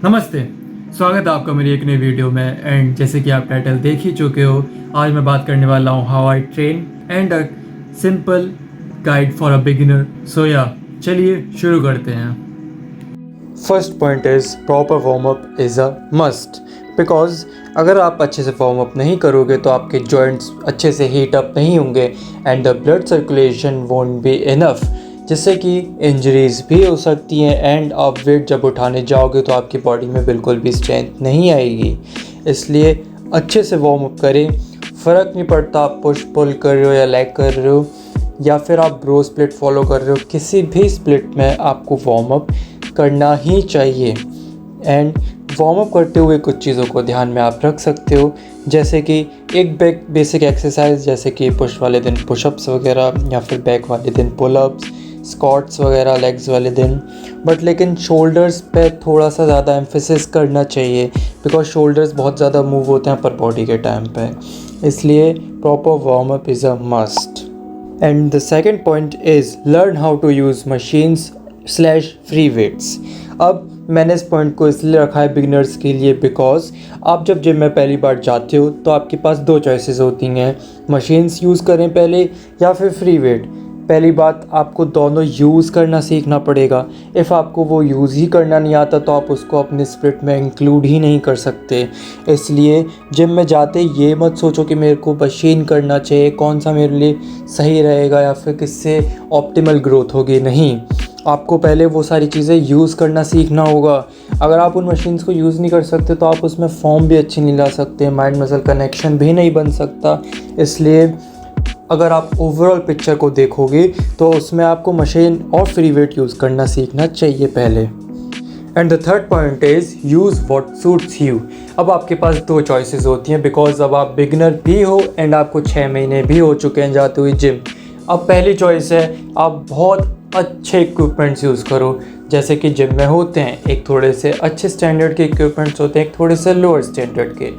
नमस्ते, स्वागत है आपका मेरी एक नई वीडियो में। एंड जैसे कि आप टाइटल देख ही चुके हो, आज मैं बात करने वाला हूँ how I train and a simple guide for a beginner. So चलिए शुरू करते हैं। First point is proper warm up is a must, because अगर आप अच्छे से वार्म अप नहीं करोगे तो आपके जॉइंट्स अच्छे से हीट अप नहीं होंगे and the blood circulation won't be enough, जिससे कि इंजरीज भी हो सकती हैं एंड आप वेट जब उठाने जाओगे तो आपकी बॉडी में बिल्कुल भी स्ट्रेंथ नहीं आएगी। इसलिए अच्छे से वार्म अप करें। फ़र्क नहीं पड़ता आप पुश पुल कर रहे हो या लेग कर रहे हो या फिर आप ब्रो स्प्लिट फॉलो कर रहे हो, किसी भी स्प्लिट में आपको वार्म अप करना ही चाहिए। एंड वार्म अप करते हुए कुछ चीज़ों को ध्यान में आप रख सकते हो, जैसे कि एक बेसिक एक्सरसाइज जैसे कि पुश वाले दिन पुशअप्स वगैरह या फिर बैक वाले दिन पुलअप्स, स्क्वाट्स वगैरह लेग्स वाले दिन। बट लेकिन शोल्डर्स पे थोड़ा सा ज़्यादा एम्फेसिस करना चाहिए, बिकॉज शोल्डर्स बहुत ज़्यादा मूव होते हैं अपर बॉडी के टाइम पे। इसलिए proper warm up is a must. And the second point is learn how to use machines slash free weights. अब मैंने इस पॉइंट को इसलिए रखा है बिगिनर्स के लिए, बिकॉज आप जब जिम में पहली बार जाते हो तो आपके पास दो चॉइसेस होती हैं, मशीन्स यूज़ करें पहले या फिर फ्री वेट। पहली बात, आपको दोनों यूज़ करना सीखना पड़ेगा। इफ़ आपको वो यूज़ ही करना नहीं आता तो आप उसको अपने स्प्लिट में इंक्लूड ही नहीं कर सकते। इसलिए जिम में जाते ये मत सोचो कि मेरे को मशीन करना चाहिए, कौन सा मेरे लिए सही रहेगा या फिर किससे ऑप्टिमल ग्रोथ होगी। नहीं, आपको पहले वो सारी चीज़ें यूज़ करना सीखना होगा। अगर आप उन मशीन्स को यूज़ नहीं कर सकते तो आप उसमें फॉर्म भी अच्छी नहीं ला सकते, माइंड मसल कनेक्शन भी नहीं बन सकता। इसलिए अगर आप ओवरऑल पिक्चर को देखोगे तो उसमें आपको मशीन और फ्री वेट यूज़ करना सीखना चाहिए पहले। And the third point is use what suits you. अब आपके पास दो चॉइसेस होती हैं, बिकॉज अब आप बिगिनर भी हो एंड आपको 6 महीने भी हो चुके हैं जाते हुए जिम। अब पहली चॉइस है आप बहुत अच्छे इक्विपमेंट्स यूज़ करो, जैसे कि जिम में होते हैं। एक थोड़े से अच्छे स्टैंडर्ड के इक्विपमेंट्स होते हैं, एक थोड़े से लोअर स्टैंडर्ड के।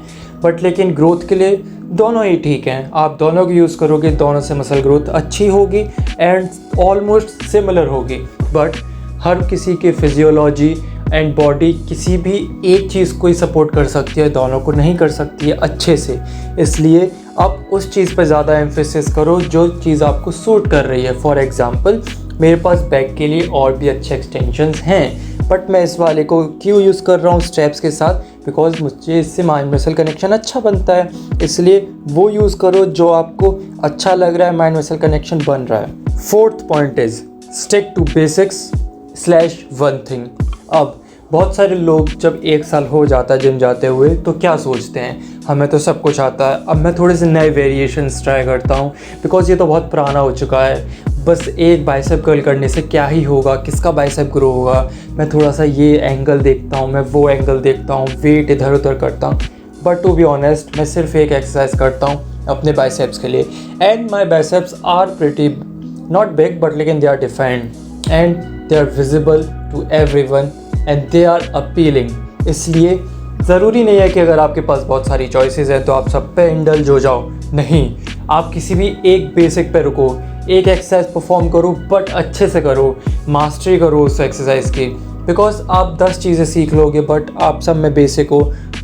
बट लेकिन ग्रोथ के लिए दोनों ही ठीक हैं। आप दोनों को यूज़ करोगे, दोनों से मसल ग्रोथ अच्छी होगी एंड ऑलमोस्ट सिमिलर होगी। बट हर किसी की फिजियोलॉजी एंड बॉडी किसी भी एक चीज़ को ही सपोर्ट कर सकती है, दोनों को नहीं कर सकती है अच्छे से। इसलिए आप उस चीज़ पर ज़्यादा एम्फेसिस करो जो चीज़ आपको सूट कर रही है। फॉर एग्ज़ाम्पल, मेरे पास बैक के लिए और भी अच्छे एक्सटेंशंस हैं, बट मैं इस वाले को क्यों यूज़ कर रहा हूँ स्ट्रैप्स के साथ, बिकॉज मुझे इससे माइंड मसल कनेक्शन अच्छा बनता है। इसलिए वो यूज़ करो जो आपको अच्छा लग रहा है, माइंड मसल कनेक्शन बन रहा है। Fourth point is stick to basics slash one thing. अब बहुत सारे लोग जब 1 साल हो जाता है जिम जाते हुए तो क्या सोचते हैं, हमें तो सब कुछ आता है, अब मैं थोड़े से नए वेरिएशंस ट्राई करता हूँ, बिकॉज ये तो बहुत पुराना हो चुका है। बस एक बाइसेप कर्ल करने से क्या ही होगा, किसका बाइसेप ग्रो होगा, मैं थोड़ा सा ये एंगल देखता हूँ, मैं वो एंगल देखता हूँ, वेट इधर उधर करता हूँ। बट टू बी ऑनेस्ट, मैं सिर्फ एक एक्सरसाइज करता हूँ अपने बाइसेप्स के लिए and my biceps are pretty not big, but लेकिन they are defined and they are visible to everyone and they are appealing. इसलिए ज़रूरी नहीं है कि अगर आपके पास बहुत सारी चॉइसेस हैं तो आप सब पे इंडल्ज हो जाओ। नहीं, आप किसी भी एक बेसिक पे रुको, एक एक्सरसाइज परफॉर्म करो, बट अच्छे से करो, मास्टरी करो उस एक्सरसाइज की। बिकॉज आप 10 चीज़ें सीख लोगे बट आप सब में बेसिक हो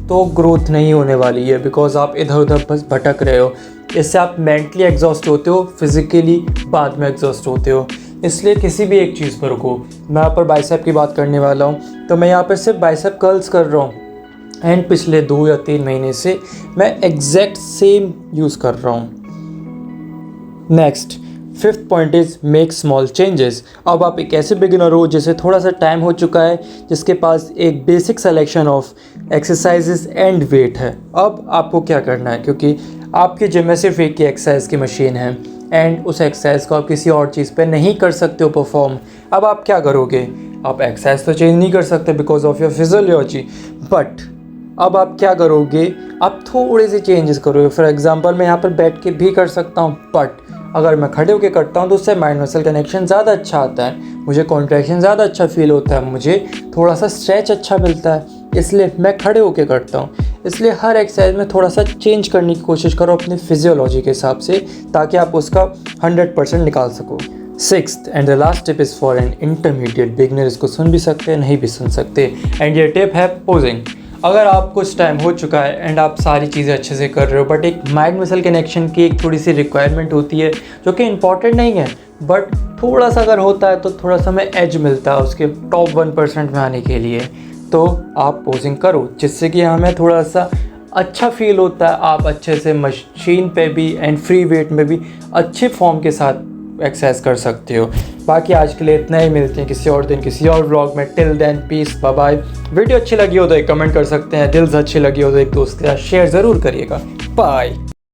तो ग्रोथ नहीं होने वाली है, बिकॉज आप इधर उधर बस भटक रहे हो। इससे आप मेंटली एग्जॉस्ट होते हो, फिज़िकली बाद में एग्जॉस्ट होते हो। इसलिए किसी भी एक चीज़ पर रुको। मैं यहाँ पर बाइसेप की बात करने वाला हूँ, तो मैं यहाँ पर सिर्फ बाइसेप कर्ल्स कर रहा हूँ एंड पिछले 2 या 3 महीने से मैं एग्जैक्ट सेम यूज़ कर रहा हूँ। Next, fifth point is make small changes. अब आप एक ऐसे बिगिनर हो जिसे थोड़ा सा टाइम हो चुका है, जिसके पास एक basic selection of exercises and weight है। अब आपको क्या करना है, क्योंकि आपके जिम में सिर्फ एक ही एक्सरसाइज की मशीन है एंड उस एक्सरसाइज को आप किसी और चीज़ पे नहीं कर सकते हो परफॉर्म। अब आप क्या करोगे, आप एक्सरसाइज तो चेंज नहीं कर सकते because of your physiology, but अब आप क्या करोगे, आप थोड़े से चेंजेस करोगे। फॉर एग्जांपल, मैं यहाँ पर बैठ के भी कर सकता हूँ, बट अगर मैं खड़े होकर करता हूँ तो उससे माइंड मसल कनेक्शन ज़्यादा अच्छा आता है, मुझे कॉन्ट्रैक्शन ज़्यादा अच्छा फील होता है, मुझे थोड़ा सा स्ट्रेच अच्छा मिलता है, इसलिए मैं खड़े होकर करता हूँ। इसलिए हर एक्सरसाइज में थोड़ा सा चेंज करने की कोशिश करो अपने फिजियोलॉजी के हिसाब से, ताकि आप उसका 100% निकाल सको। Sixth and the last tip is for an intermediate beginner. इसको सुन भी सकते हैं, नहीं भी सुन सकते. एंड ये टिप है पोजिंग. अगर आप कुछ टाइम हो चुका है एंड आप सारी चीज़ें अच्छे से कर रहे हो, बट एक माइंड मसल कनेक्शन की एक थोड़ी सी रिक्वायरमेंट होती है जो कि इंपॉर्टेंट नहीं है, बट थोड़ा सा अगर होता है तो थोड़ा सा हमें एज मिलता है उसके टॉप 1% में आने के लिए. तो आप पोजिंग करो जिससे कि हमें थोड़ा सा अच्छा फील होता है. आप अच्छे से मशीन पे भी एंड फ्री वेट में भी अच्छे फॉर्म के साथ एक्सरसाइज कर सकते हो. बाकी आज के लिए इतना ही. मिलते हैं किसी और दिन किसी और व्लॉग में. Till then peace, bye bye. Video अच्छी लगी हो तो एक कमेंट कर सकते हैं. दिल से अच्छी लगी हो तो एक दोस्त के साथ शेयर ज़रूर करिएगा. बाय.